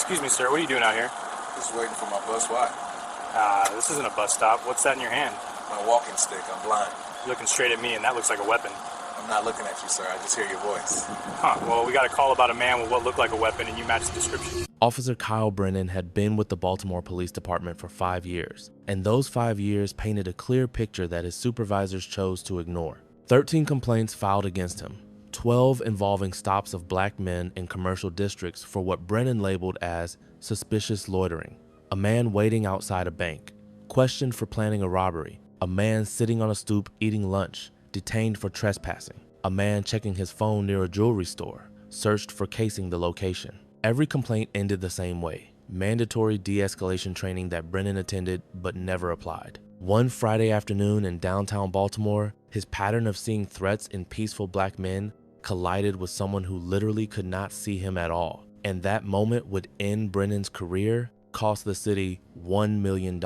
Excuse me, sir. What are you doing out here? Just waiting for my bus. Why? This isn't a bus stop. What's that in your hand? My walking stick. I'm blind. You're looking straight at me, and that looks like a weapon. I'm not looking at you, sir. I just hear your voice. Huh. Well, we got a call about a man with what looked like a weapon, and you matched the description. Officer Kyle Brennan had been with the Baltimore Police Department for 5 years, and those 5 years painted a clear picture that his supervisors chose to ignore. 13 complaints filed against him, 12 involving stops of black men in commercial districts for what Brennan labeled as suspicious loitering, a man waiting outside a bank, questioned for planning a robbery, a man sitting on a stoop eating lunch, detained for trespassing, a man checking his phone near a jewelry store, searched for casing the location. Every complaint ended the same way: mandatory de-escalation training that Brennan attended but never applied. One Friday afternoon in downtown Baltimore, his pattern of seeing threats in peaceful black men collided with someone who literally could not see him at all. And that moment would end Brennan's career, cost the city $1 million,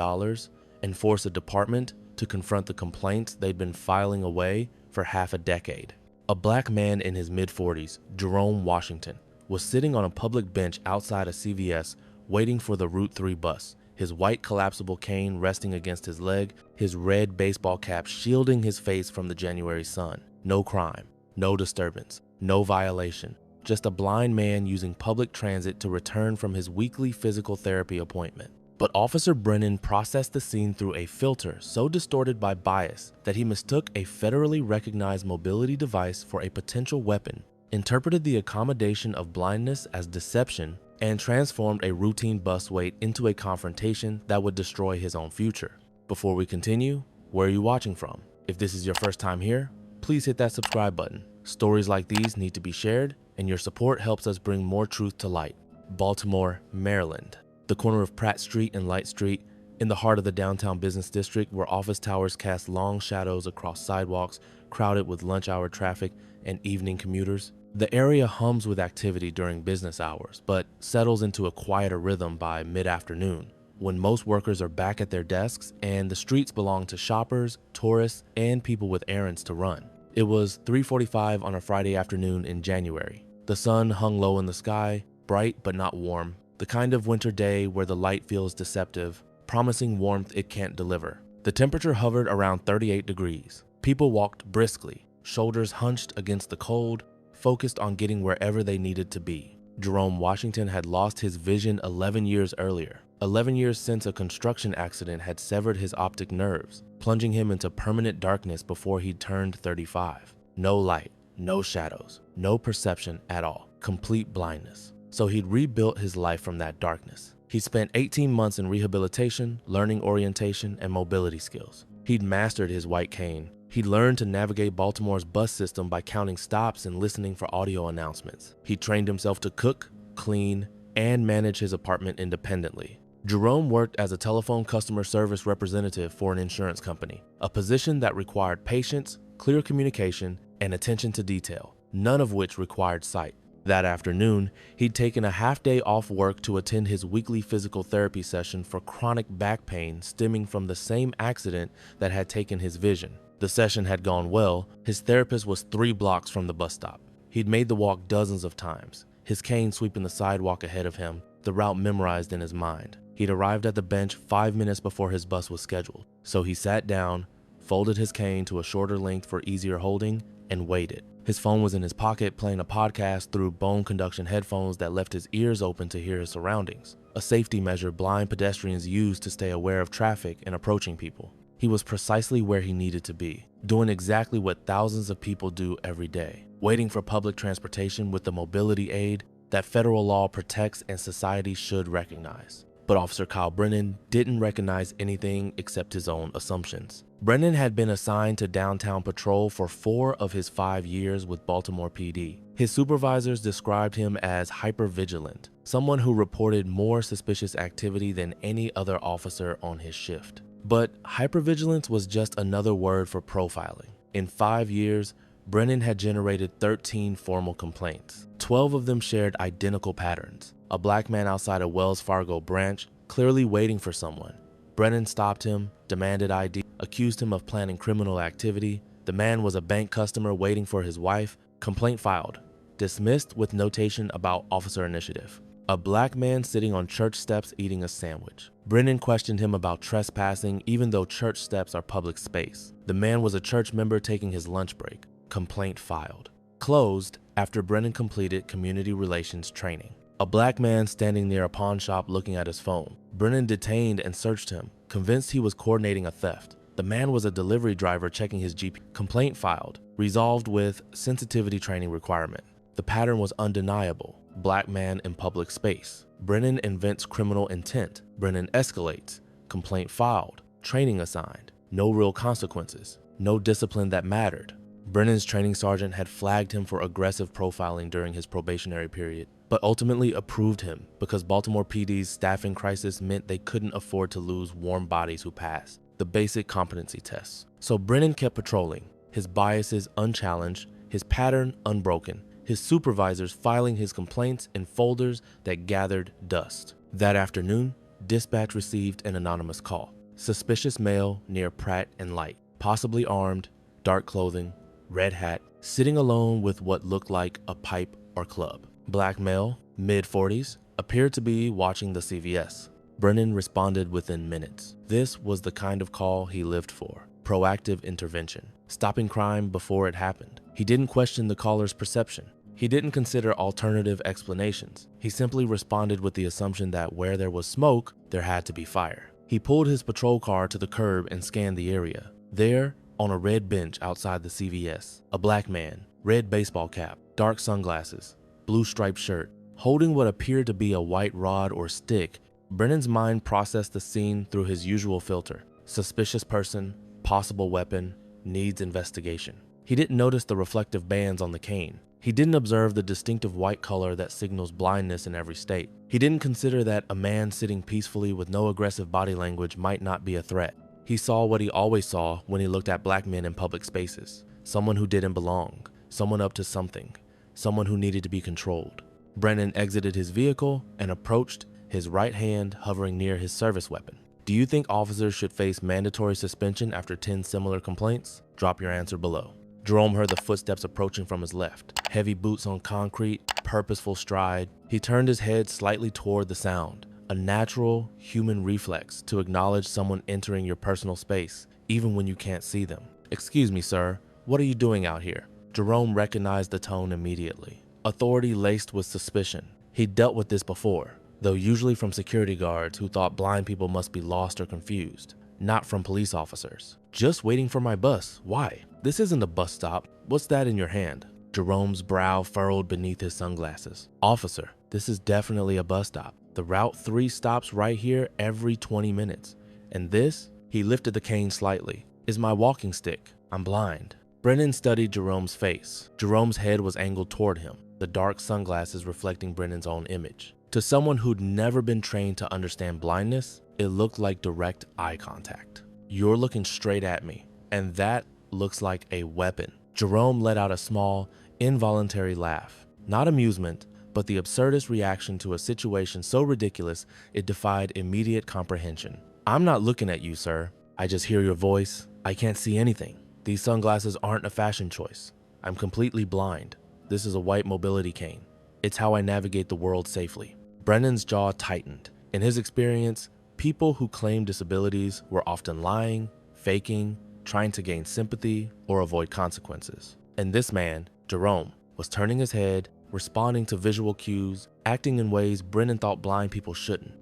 and force a department to confront the complaints they'd been filing away for half a decade. A black man in his mid-40s, Jerome Washington, was sitting on a public bench outside a CVS waiting for the Route 3 bus, his white collapsible cane resting against his leg, his red baseball cap shielding his face from the January sun. No crime, no disturbance, no violation, just a blind man using public transit to return from his weekly physical therapy appointment. But Officer Brennan processed the scene through a filter so distorted by bias that he mistook a federally recognized mobility device for a potential weapon, interpreted the accommodation of blindness as deception, and transformed a routine bus wait into a confrontation that would destroy his own future. Before we continue, where are you watching from? If this is your first time here, please hit that subscribe button. Stories like these need to be shared, and your support helps us bring more truth to light. Baltimore, Maryland. The corner of Pratt Street and Light Street, in the heart of the downtown business district where office towers cast long shadows across sidewalks crowded with lunch hour traffic and evening commuters. The area hums with activity during business hours, but settles into a quieter rhythm by mid-afternoon, when most workers are back at their desks and the streets belong to shoppers, tourists, and people with errands to run. It was 3:45 on a Friday afternoon in January. The sun hung low in the sky, bright but not warm, the kind of winter day where the light feels deceptive, promising warmth it can't deliver. The temperature hovered around 38 degrees. People walked briskly, shoulders hunched against the cold, focused on getting wherever they needed to be. Jerome Washington had lost his vision 11 years earlier, 11 years since a construction accident had severed his optic nerves, plunging him into permanent darkness before he turned 35. No light, no shadows, no perception at all, complete blindness. So he'd rebuilt his life from that darkness. He spent 18 months in rehabilitation, learning orientation, and mobility skills. He'd mastered his white cane. He'd learned to navigate Baltimore's bus system by counting stops and listening for audio announcements. He trained himself to cook, clean, and manage his apartment independently. Jerome worked as a telephone customer service representative for an insurance company, a position that required patience, clear communication, and attention to detail, none of which required sight. That afternoon, he'd taken a half-day off work to attend his weekly physical therapy session for chronic back pain stemming from the same accident that had taken his vision. The session had gone well. His therapist was 3 blocks from the bus stop. He'd made the walk dozens of times, his cane sweeping the sidewalk ahead of him, the route memorized in his mind. He'd arrived at the bench 5 minutes before his bus was scheduled, so he sat down, folded his cane to a shorter length for easier holding, and waited. His phone was in his pocket, playing a podcast through bone conduction headphones that left his ears open to hear his surroundings, a safety measure blind pedestrians use to stay aware of traffic and approaching people. He was precisely where he needed to be, doing exactly what thousands of people do every day, waiting for public transportation with the mobility aid that federal law protects and society should recognize. But Officer Kyle Brennan didn't recognize anything except his own assumptions. Brennan had been assigned to downtown patrol for 4 of his 5 years with Baltimore PD. His supervisors described him as hypervigilant, someone who reported more suspicious activity than any other officer on his shift. But hypervigilance was just another word for profiling. In 5 years, Brennan had generated 13 formal complaints. 12 of them shared identical patterns. A black man outside a Wells Fargo branch, clearly waiting for someone. Brennan stopped him, demanded ID, accused him of planning criminal activity. The man was a bank customer waiting for his wife. Complaint filed. Dismissed with notation about officer initiative. A black man sitting on church steps eating a sandwich. Brennan questioned him about trespassing even though church steps are public space. The man was a church member taking his lunch break. Complaint filed. Closed after Brennan completed community relations training. A black man standing near a pawn shop looking at his phone. Brennan detained and searched him, convinced he was coordinating a theft. The man was a delivery driver checking his GPS. Complaint filed. Resolved with sensitivity training requirement. The pattern was undeniable. Black man in public space. Brennan invents criminal intent. Brennan escalates. Complaint filed. Training assigned. No real consequences. No discipline that mattered. Brennan's training sergeant had flagged him for aggressive profiling during his probationary period, but ultimately approved him because Baltimore PD's staffing crisis meant they couldn't afford to lose warm bodies who passed the basic competency tests. So Brennan kept patrolling, his biases unchallenged, his pattern unbroken, his supervisors filing his complaints in folders that gathered dust. That afternoon, dispatch received an anonymous call. Suspicious male near Pratt and Light, possibly armed, dark clothing, red hat, sitting alone with what looked like a pipe or club. Black male, mid-40s, appeared to be watching the CVS. Brennan responded within minutes. This was the kind of call he lived for. Proactive intervention. Stopping crime before it happened. He didn't question the caller's perception. He didn't consider alternative explanations. He simply responded with the assumption that where there was smoke, there had to be fire. He pulled his patrol car to the curb and scanned the area. There, on a red bench outside the CVS, a black man, red baseball cap, dark sunglasses, blue striped shirt, holding what appeared to be a white rod or stick. Brennan's mind processed the scene through his usual filter. Suspicious person, possible weapon, needs investigation. He didn't notice the reflective bands on the cane. He didn't observe the distinctive white color that signals blindness in every state. He didn't consider that a man sitting peacefully with no aggressive body language might not be a threat. He saw what he always saw when he looked at black men in public spaces. Someone who didn't belong, someone up to something, someone who needed to be controlled. Brennan exited his vehicle and approached, his right hand hovering near his service weapon. Do you think officers should face mandatory suspension after 10 similar complaints? Drop your answer below. Jerome heard the footsteps approaching from his left. Heavy boots on concrete, purposeful stride. He turned his head slightly toward the sound. A natural human reflex to acknowledge someone entering your personal space, even when you can't see them. Excuse me, sir. What are you doing out here? Jerome recognized the tone immediately. Authority laced with suspicion. He'd dealt with this before, though usually from security guards who thought blind people must be lost or confused, not from police officers. Just waiting for my bus. Why? This isn't a bus stop. What's that in your hand? Jerome's brow furrowed beneath his sunglasses. Officer, this is definitely a bus stop. The Route 3 stops right here every 20 minutes. And this, he lifted the cane slightly, is my walking stick. I'm blind. Brennan studied Jerome's face. Jerome's head was angled toward him, the dark sunglasses reflecting Brennan's own image. To someone who'd never been trained to understand blindness, it looked like direct eye contact. You're looking straight at me, and that looks like a weapon. Jerome let out a small, involuntary laugh. Not amusement, but the absurdist reaction to a situation so ridiculous it defied immediate comprehension. I'm not looking at you, sir. I just hear your voice. I can't see anything. These sunglasses aren't a fashion choice. I'm completely blind. This is a white mobility cane. It's how I navigate the world safely. Brennan's jaw tightened. In his experience, people who claimed disabilities were often lying, faking, trying to gain sympathy or avoid consequences. And this man, Jerome, was turning his head, responding to visual cues, acting in ways Brennan thought blind people shouldn't.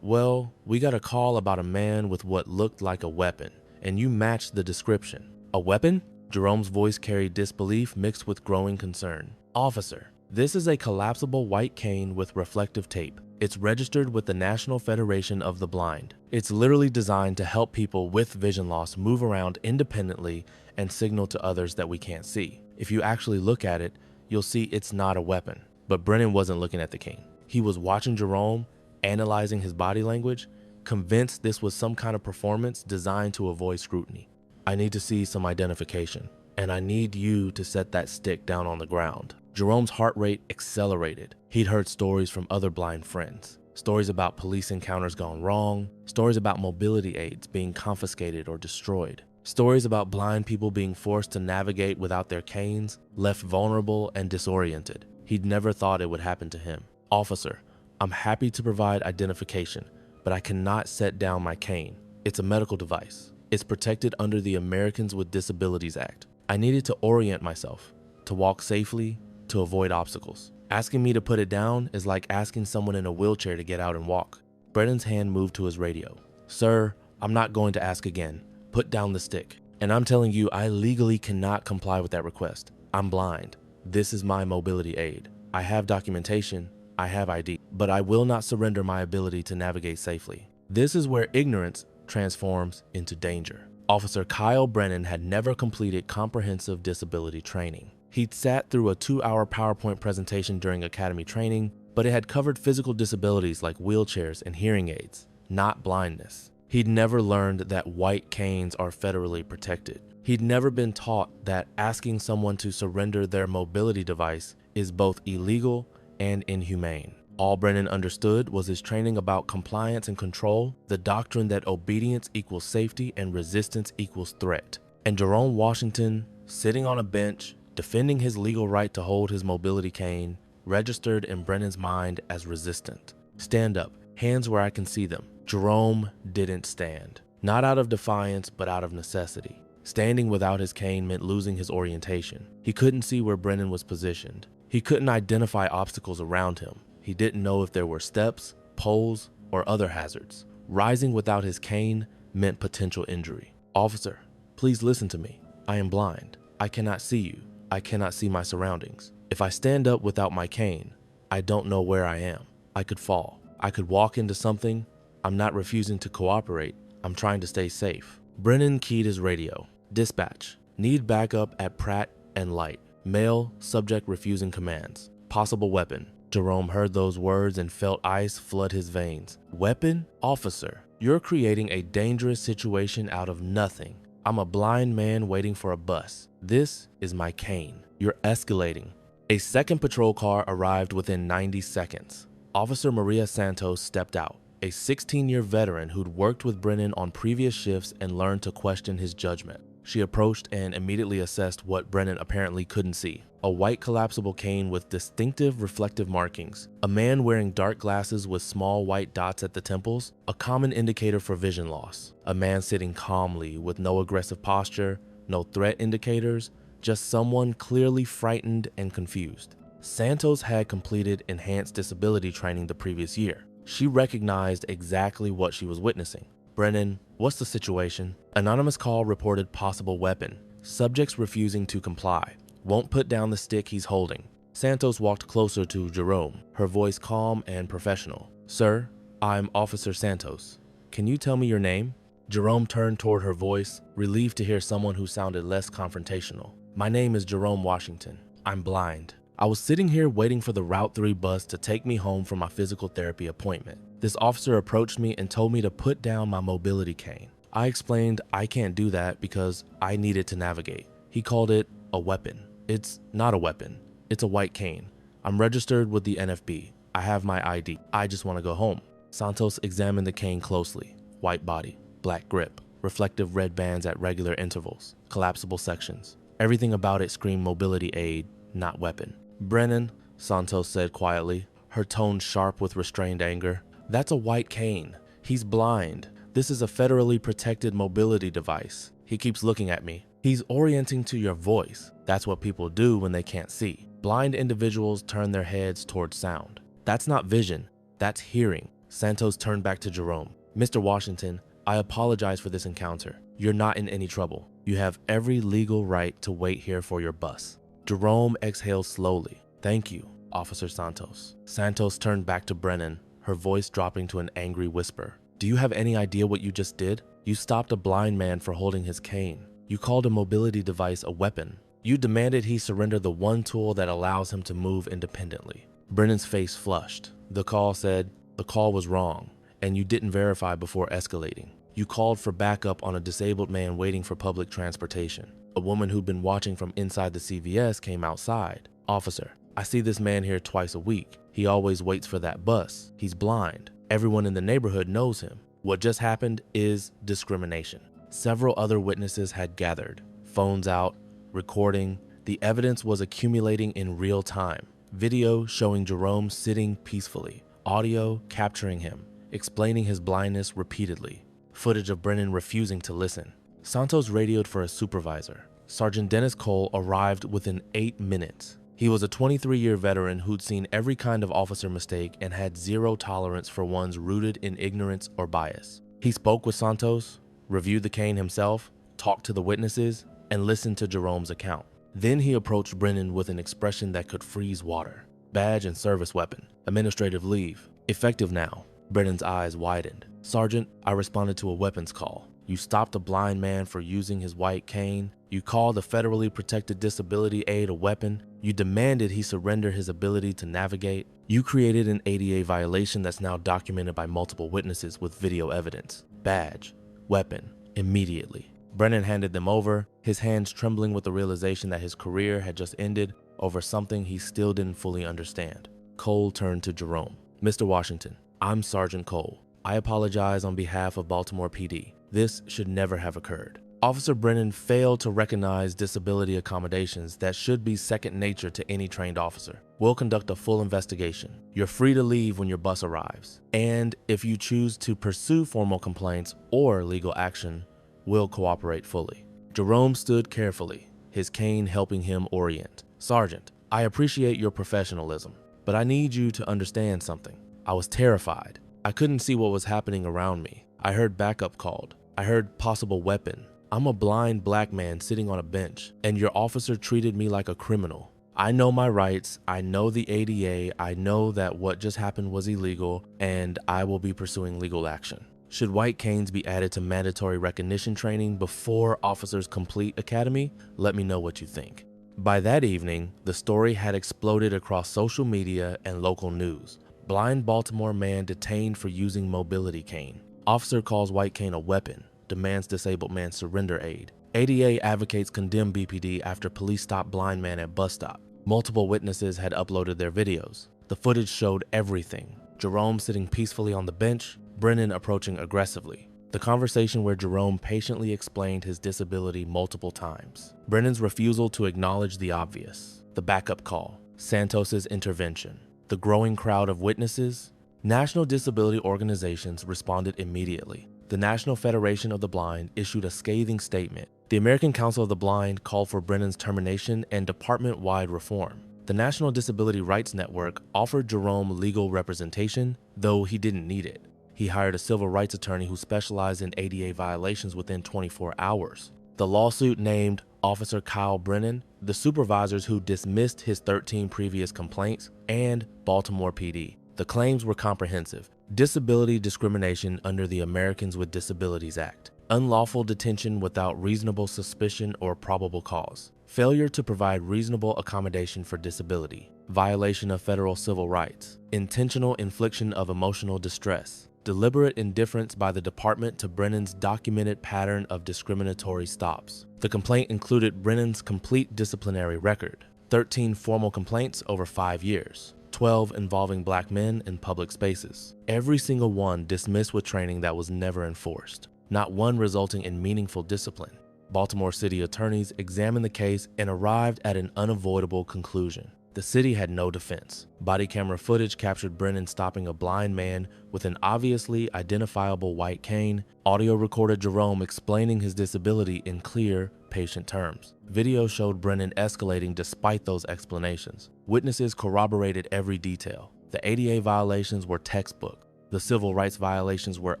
Well, we got a call about a man with what looked like a weapon, and you matched the description. A weapon? Jerome's voice carried disbelief mixed with growing concern. Officer, this is a collapsible white cane with reflective tape. It's registered with the National Federation of the Blind. It's literally designed to help people with vision loss move around independently and signal to others that we can't see. If you actually look at it, you'll see it's not a weapon. But Brennan wasn't looking at the cane. He was watching Jerome, analyzing his body language, convinced this was some kind of performance designed to avoid scrutiny. I need to see some identification, and I need you to set that stick down on the ground. Jerome's heart rate accelerated. He'd heard stories from other blind friends. Stories about police encounters gone wrong. Stories about mobility aids being confiscated or destroyed. Stories about blind people being forced to navigate without their canes, left vulnerable and disoriented. He'd never thought it would happen to him. Officer, I'm happy to provide identification, but I cannot set down my cane. It's a medical device. It's protected under the Americans with Disabilities Act. I needed to orient myself, to walk safely, to avoid obstacles. Asking me to put it down is like asking someone in a wheelchair to get out and walk. Brennan's hand moved to his radio. Sir, I'm not going to ask again. Put down the stick. And I'm telling you, I legally cannot comply with that request. I'm blind. This is my mobility aid. I have documentation. I have ID, but I will not surrender my ability to navigate safely. This is where ignorance transforms into danger. Officer Kyle Brennan had never completed comprehensive disability training. He'd sat through a 2-hour PowerPoint presentation during academy training, but it had covered physical disabilities like wheelchairs and hearing aids, not blindness. He'd never learned that white canes are federally protected. He'd never been taught that asking someone to surrender their mobility device is both illegal and inhumane. All Brennan understood was his training about compliance and control, the doctrine that obedience equals safety and resistance equals threat. And Jerome Washington, sitting on a bench, defending his legal right to hold his mobility cane, registered in Brennan's mind as resistant. Stand up, hands where I can see them. Jerome didn't stand. Not out of defiance, but out of necessity. Standing without his cane meant losing his orientation. He couldn't see where Brennan was positioned. He couldn't identify obstacles around him. He didn't know if there were steps, poles, or other hazards. Rising without his cane meant potential injury. Officer, please listen to me. I am blind. I cannot see you. I cannot see my surroundings. If I stand up without my cane, I don't know where I am. I could fall. I could walk into something. I'm not refusing to cooperate. I'm trying to stay safe. Brennan keyed his radio. Dispatch. Need backup at Pratt and Light. Male, subject refusing commands. Possible weapon. Jerome heard those words and felt ice flood his veins. Weapon? Officer, you're creating a dangerous situation out of nothing. I'm a blind man waiting for a bus. This is my cane. You're escalating. A second patrol car arrived within 90 seconds. Officer Maria Santos stepped out, a 16-year veteran who'd worked with Brennan on previous shifts and learned to question his judgment. She approached and immediately assessed what Brennan apparently couldn't see. A white collapsible cane with distinctive reflective markings. A man wearing dark glasses with small white dots at the temples, a common indicator for vision loss. A man sitting calmly with no aggressive posture, no threat indicators, just someone clearly frightened and confused. Santos had completed enhanced disability training the previous year. She recognized exactly what she was witnessing. Brennan, what's the situation? Anonymous call reported possible weapon. Subjects refusing to comply. Won't put down the stick he's holding. Santos walked closer to Jerome, her voice calm and professional. Sir, I'm Officer Santos. Can you tell me your name? Jerome turned toward her voice, relieved to hear someone who sounded less confrontational. My name is Jerome Washington. I'm blind. I was sitting here waiting for the Route 3 bus to take me home from my physical therapy appointment. This officer approached me and told me to put down my mobility cane. I explained I can't do that because I needed to navigate. He called it a weapon. It's not a weapon. It's a white cane. I'm registered with the NFB. I have my ID. I just want to go home. Santos examined the cane closely. White body, black grip, reflective red bands at regular intervals, collapsible sections. Everything about it screamed mobility aid, not weapon. Brennan, Santos said quietly, her tone sharp with restrained anger. That's a white cane. He's blind. This is a federally protected mobility device. He keeps looking at me. He's orienting to your voice. That's what people do when they can't see. Blind individuals turn their heads towards sound. That's not vision. That's hearing. Santos turned back to Jerome. Mr. Washington, I apologize for this encounter. You're not in any trouble. You have every legal right to wait here for your bus. Jerome exhaled slowly. Thank you, Officer Santos. Santos turned back to Brennan, her voice dropping to an angry whisper. Do you have any idea what you just did? You stopped a blind man for holding his cane. You called a mobility device a weapon. You demanded he surrender the one tool that allows him to move independently. Brennan's face flushed. The call said, the call was wrong, and you didn't verify before escalating. You called for backup on a disabled man waiting for public transportation. A woman who'd been watching from inside the CVS came outside. Officer, I see this man here twice a week. He always waits for that bus. He's blind. Everyone in the neighborhood knows him. What just happened is discrimination. Several other witnesses had gathered. Phones out, recording. The evidence was accumulating in real time. Video showing Jerome sitting peacefully, audio capturing him, explaining his blindness repeatedly, footage of Brennan refusing to listen. Santos radioed for a supervisor. Sergeant Dennis Cole arrived within 8 minutes. He was a 23-year veteran who'd seen every kind of officer mistake and had zero tolerance for ones rooted in ignorance or bias. He spoke with Santos, reviewed the cane himself, talked to the witnesses, and listened to Jerome's account. Then he approached Brennan with an expression that could freeze water. Badge and service weapon. Administrative leave. Effective now. Brennan's eyes widened. Sergeant, I responded to a weapons call. You stopped a blind man for using his white cane. You called a federally protected disability aid a weapon. You demanded he surrender his ability to navigate. You created an ADA violation that's now documented by multiple witnesses with video evidence. Badge. Weapon. Immediately. Brennan handed them over, his hands trembling with the realization that his career had just ended over something he still didn't fully understand. Cole turned to Jerome. Mr. Washington, I'm Sergeant Cole. I apologize on behalf of Baltimore PD. This should never have occurred. Officer Brennan failed to recognize disability accommodations that should be second nature to any trained officer. We'll conduct a full investigation. You're free to leave when your bus arrives. And if you choose to pursue formal complaints or legal action, we'll cooperate fully. Jerome stood carefully, his cane helping him orient. Sergeant, I appreciate your professionalism, but I need you to understand something. I was terrified. I couldn't see what was happening around me. I heard backup called. I heard possible weapon. I'm a blind black man sitting on a bench, and your officer treated me like a criminal. I know my rights, I know the ADA, I know that what just happened was illegal, and I will be pursuing legal action. Should white canes be added to mandatory recognition training before officers complete academy? Let me know what you think. By that evening, the story had exploded across social media and local news. Blind Baltimore man detained for using mobility cane. Officer calls white cane a weapon, demands disabled man surrender aid. ADA advocates condemn BPD after police stop blind man at bus stop. Multiple witnesses had uploaded their videos. The footage showed everything. Jerome sitting peacefully on the bench, Brennan approaching aggressively. The conversation where Jerome patiently explained his disability multiple times. Brennan's refusal to acknowledge the obvious. The backup call. Santos's intervention. The growing crowd of witnesses. National disability organizations responded immediately. The National Federation of the Blind issued a scathing statement. The American Council of the Blind called for Brennan's termination and department-wide reform. The National Disability Rights Network offered Jerome legal representation, though he didn't need it. He hired a civil rights attorney who specialized in ADA violations within 24 hours. The lawsuit named Officer Kyle Brennan, the supervisors who dismissed his 13 previous complaints, and Baltimore PD. The claims were comprehensive. Disability discrimination under the Americans with Disabilities Act. Unlawful detention without reasonable suspicion or probable cause. Failure to provide reasonable accommodation for disability. Violation of federal civil rights. Intentional infliction of emotional distress. Deliberate indifference by the department to Brennan's documented pattern of discriminatory stops. The complaint included Brennan's complete disciplinary record. 13 formal complaints over 5 years. 12 involving black men in public spaces. Every single one dismissed with training that was never enforced. Not one resulting in meaningful discipline. Baltimore city attorneys examined the case and arrived at an unavoidable conclusion. The city had no defense. Body camera footage captured Brennan stopping a blind man with an obviously identifiable white cane. Audio recorded Jerome explaining his disability in clear, patient terms. Video showed Brennan escalating despite those explanations. Witnesses corroborated every detail. The ADA violations were textbook. The civil rights violations were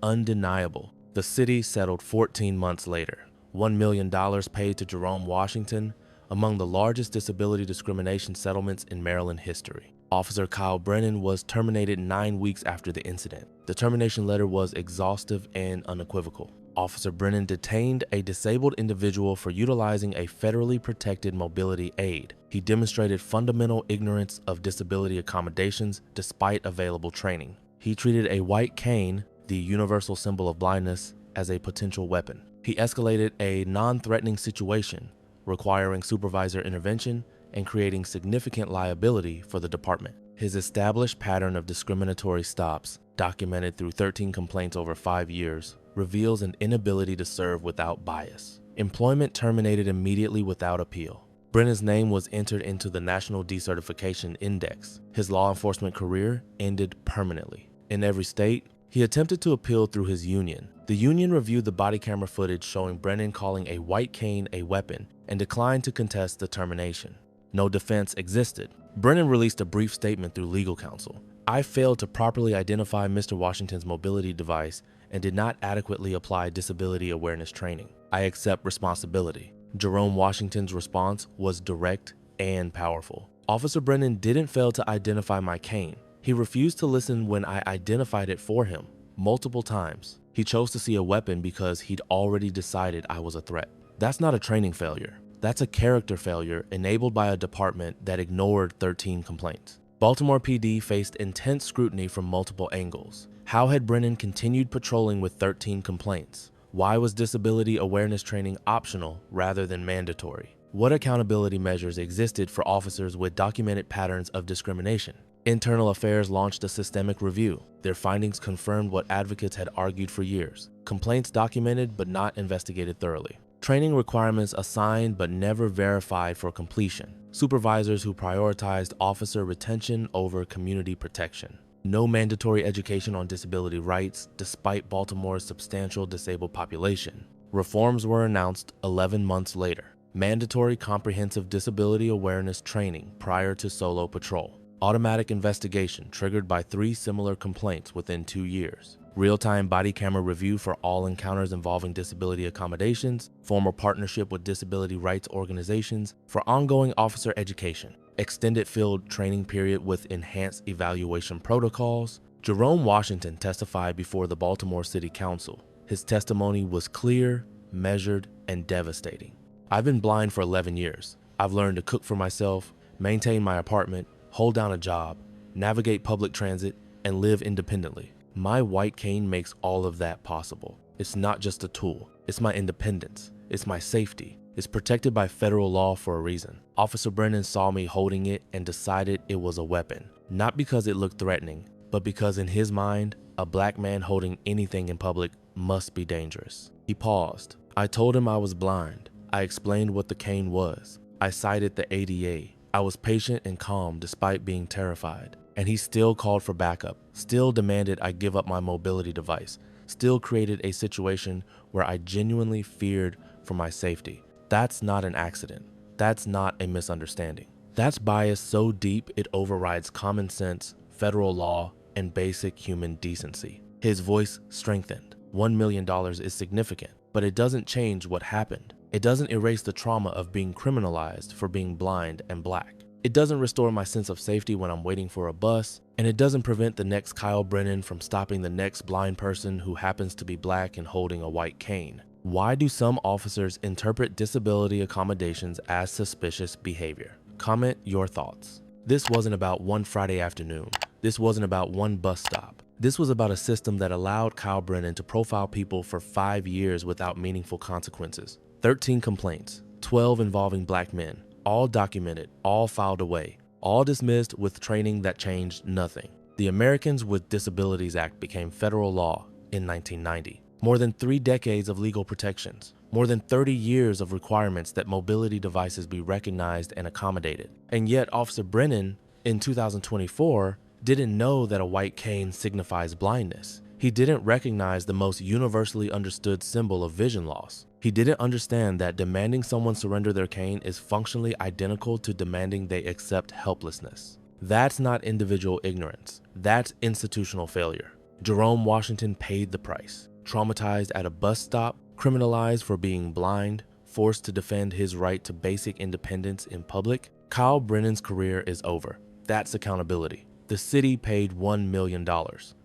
undeniable. The city settled 14 months later. $1 million paid to Jerome Washington, among the largest disability discrimination settlements in Maryland history. Officer Kyle Brennan was terminated 9 weeks after the incident. The termination letter was exhaustive and unequivocal. Officer Brennan detained a disabled individual for utilizing a federally protected mobility aid. He demonstrated fundamental ignorance of disability accommodations despite available training. He treated a white cane, the universal symbol of blindness, as a potential weapon. He escalated a non-threatening situation, requiring supervisor intervention and creating significant liability for the department. His established pattern of discriminatory stops, documented through 13 complaints over 5 years, reveals an inability to serve without bias. Employment terminated immediately without appeal. Brennan's name was entered into the National Decertification Index. His law enforcement career ended permanently. In every state, he attempted to appeal through his union. The union reviewed the body camera footage showing Brennan calling a white cane a weapon and declined to contest the termination. No defense existed. Brennan released a brief statement through legal counsel. I failed to properly identify Mr. Washington's mobility device and did not adequately apply disability awareness training. I accept responsibility. Jerome Washington's response was direct and powerful. Officer Brennan didn't fail to identify my cane. He refused to listen when I identified it for him multiple times. He chose to see a weapon because he'd already decided I was a threat. That's not a training failure. That's a character failure enabled by a department that ignored 13 complaints. Baltimore PD faced intense scrutiny from multiple angles. How had Brennan continued patrolling with 13 complaints? Why was disability awareness training optional rather than mandatory? What accountability measures existed for officers with documented patterns of discrimination? Internal Affairs launched a systemic review. Their findings confirmed what advocates had argued for years. Complaints documented but not investigated thoroughly. Training requirements assigned but never verified for completion. Supervisors who prioritized officer retention over community protection. No mandatory education on disability rights despite Baltimore's substantial disabled population. Reforms were announced 11 months later. Mandatory comprehensive disability awareness training prior to solo patrol. Automatic investigation triggered by 3 similar complaints within 2 years. Real-time body camera review for all encounters involving disability accommodations. Formal partnership with disability rights organizations for ongoing officer education. Extended field training period with enhanced evaluation protocols. Jerome Washington testified before the Baltimore City Council. His testimony was clear, measured, and devastating. I've been blind for 11 years. I've learned to cook for myself, maintain my apartment, hold down a job, navigate public transit, and live independently. My white cane makes all of that possible. It's not just a tool. It's my independence. It's my safety. It's protected by federal law for a reason. Officer Brennan saw me holding it and decided it was a weapon. Not because it looked threatening, but because in his mind, a black man holding anything in public must be dangerous. He paused. I told him I was blind. I explained what the cane was. I cited the ADA. I was patient and calm despite being terrified. And he still called for backup, still demanded I give up my mobility device, still created a situation where I genuinely feared for my safety. That's not an accident. That's not a misunderstanding. That's bias so deep it overrides common sense, federal law, and basic human decency. His voice strengthened. $1 million is significant, but it doesn't change what happened. It doesn't erase the trauma of being criminalized for being blind and black. It doesn't restore my sense of safety when I'm waiting for a bus, and it doesn't prevent the next Kyle Brennan from stopping the next blind person who happens to be black and holding a white cane. Why do some officers interpret disability accommodations as suspicious behavior? Comment your thoughts. This wasn't about one Friday afternoon. This wasn't about one bus stop. This was about a system that allowed Kyle Brennan to profile people for 5 years without meaningful consequences. 13 complaints, 12 involving black men. All documented, all filed away, all dismissed with training that changed nothing. The Americans with Disabilities Act became federal law in 1990. More than 3 decades of legal protections, more than 30 years of requirements that mobility devices be recognized and accommodated. And yet Officer Brennan, in 2024, didn't know that a white cane signifies blindness. He didn't recognize the most universally understood symbol of vision loss. He didn't understand that demanding someone surrender their cane is functionally identical to demanding they accept helplessness. That's not individual ignorance. That's institutional failure. Jerome Washington paid the price. Traumatized at a bus stop, criminalized for being blind, forced to defend his right to basic independence in public, Kyle Brennan's career is over. That's accountability. The city paid $1 million.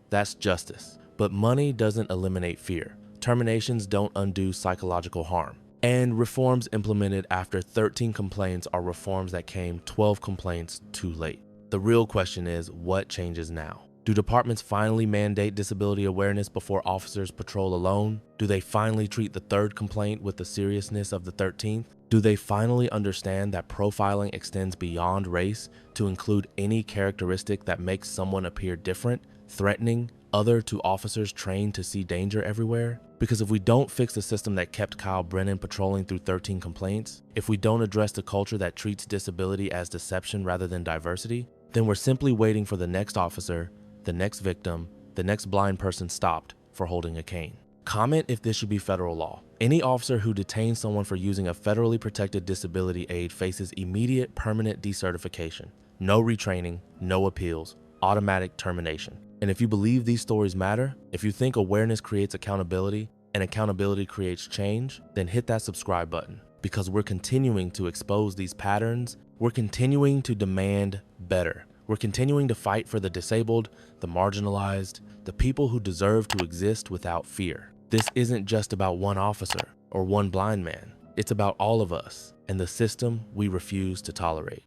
That's justice. But money doesn't eliminate fear. Terminations don't undo psychological harm. And reforms implemented after 13 complaints are reforms that came 12 complaints too late. The real question is, what changes now? Do departments finally mandate disability awareness before officers patrol alone? Do they finally treat the 3rd complaint with the seriousness of the 13th? Do they finally understand that profiling extends beyond race to include any characteristic that makes someone appear different, threatening, other to officers trained to see danger everywhere? Because if we don't fix the system that kept Kyle Brennan patrolling through 13 complaints, if we don't address the culture that treats disability as deception rather than diversity, then we're simply waiting for the next officer, the next victim, the next blind person stopped for holding a cane. Comment if this should be federal law. Any officer who detains someone for using a federally protected disability aid faces immediate permanent decertification. No retraining, no appeals, automatic termination. And if you believe these stories matter, if you think awareness creates accountability and accountability creates change, then hit that subscribe button, because we're continuing to expose these patterns. We're continuing to demand better. We're continuing to fight for the disabled, the marginalized, the people who deserve to exist without fear. This isn't just about one officer or one blind man. It's about all of us and the system we refuse to tolerate.